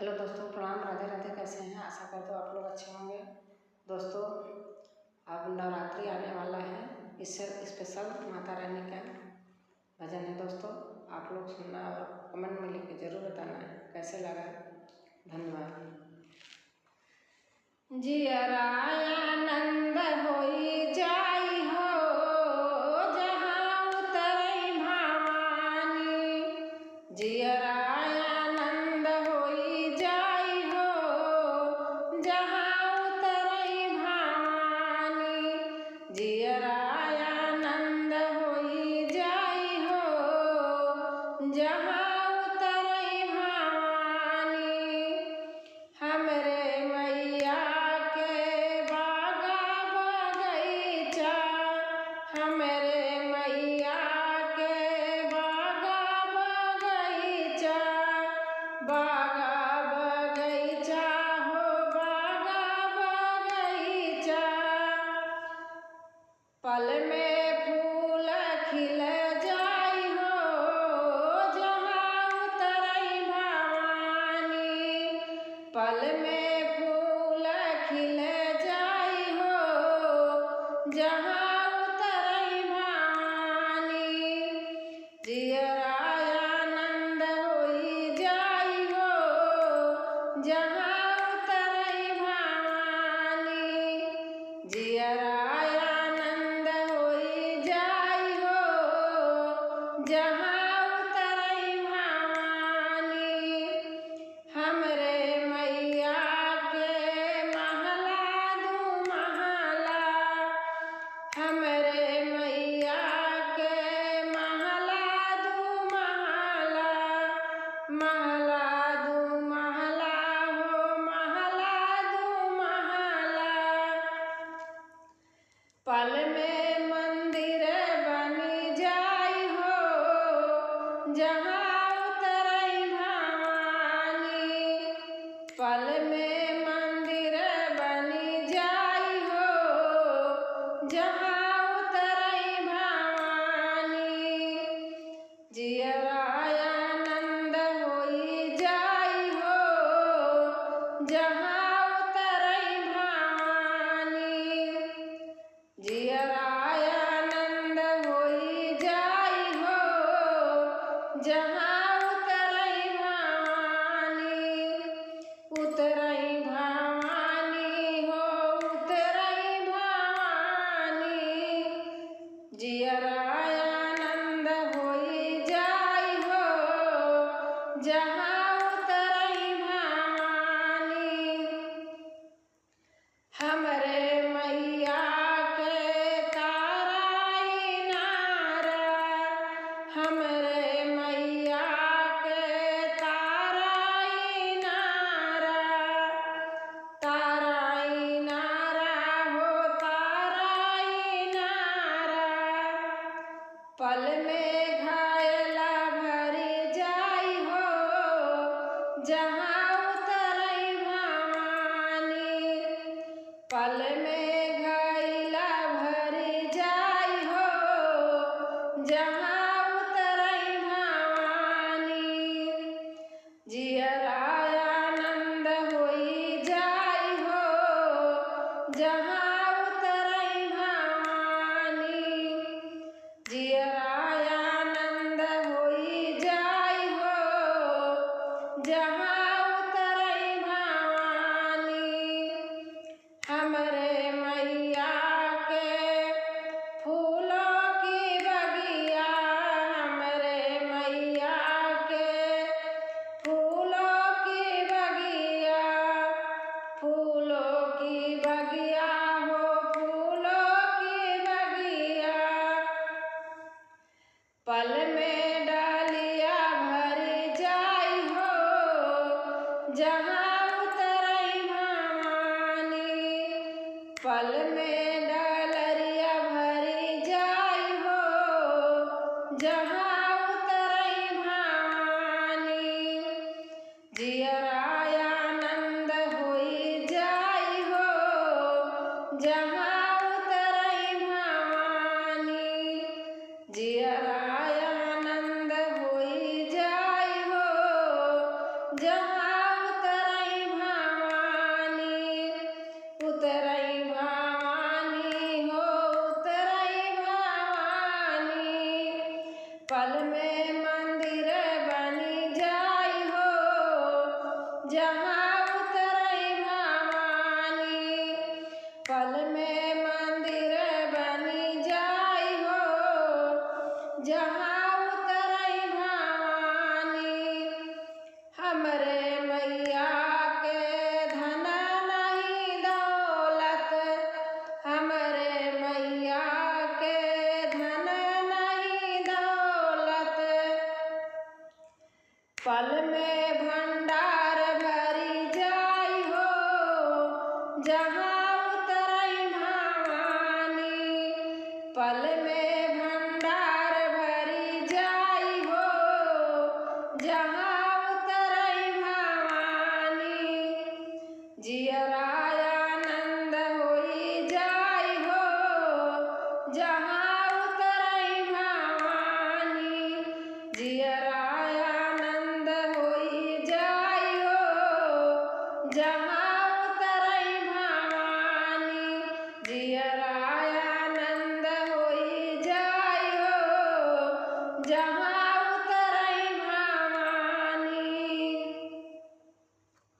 Hello दोस्तों, प्रणाम। राधे राधे। कैसे हैं? आशा करते हो आप लोग अच्छे होंगे। दोस्तों, अब नवरात्रि आने वाला है, इससे स्पेशल माता रानी का भजन है। दोस्तों, आप लोग सुनना और कमेंट में लिख के जरूर बताना है कैसे लगा। धन्यवाद। जियरानंद होई जाई हो जहाँ उतरई भवानी, जियरानंद होई जाई हो जहाँ उतरई भवानी, जियरानंद होई जाई हो जहाँ उतरई भवानी। हमरे मैया के बागा बगैचा, हमरे मैया के बागा बगैचा, बागा बगैचा हो बागा बगैचा। पल में फूल खिल जाई हो जहाँ उतरई भवानी, पल में फूल खिल जाई हो जहाँ उतरई भवानी, जियरानंद होई जाई हो जहाँ उतरई भवानी, जियरानंद होई जाई हो जहाँ उतरई भवानी। हमरे मैया के महला दू महला, हमरे मैया के महला दू महला, महला दू महला हो महला दू महला। पल में मंदिर बनी जाई हो जहाँ उतरई भवानी, पल में मंदिर बनी जाई हो जहाँ उतरई भवानी, जियरानंद होई जाई हो जहाँ उतरई भवानी, जियरानंद होई जाई हो जहाँ उतरई भवानी, उतरई भवानी हो उतरई भवानी, जियरानंद होई जाई हो जहाँ उतरई भवानी। हमरे मैया के ताराई नारा, हमरे मैया के ताराई नारा, ताराई नारा हो ताराई नारा। पल में घायला भरी जाई हो जहाँ उतरई भवानी, पल में घायला भरी जाई हो जहाँ उतरई भवानी, जियरानंद होई जाई हो जहाँ उतरई भवानी, जियरानंद होई जाई हो जहाँ उतरई भवानी। हमरे मैया के फूलों की बगिया, हमरे मैया के फूलों की बगिया, फूलों की बगिया हो फूलों की बगिया। पल में डालिया भरी जाई हो जहाँ उतरई भवानी, पल में डालरिया भरी जाई हो जहाँ उतरई भवानी, जियरानंद होई जाई हो जहाँ उतरई भवानी, जियरानंद होई जाई हो जहाँ उतरई जहाँ उतरई भवानी, पल में मंदिर बनी जाई हो। जहाँ उतरई भवानी, हमरे मैया के धन नहीं दौलत, हमरे मैया के धन नहीं दौलत, पल में भंडार भरी जाई हो। जहाँ उतरई भवानी, पल में भंडार भरी जाई हो। जहाँ उतरई भवानी, जियरा आनंद होई जाई हो। जहाँ उतरई भवानी, जियरा आनंद होई जाई हो। जहाँ उतरई भवानी, जियरा आनंद होई जाई हो। जहाँ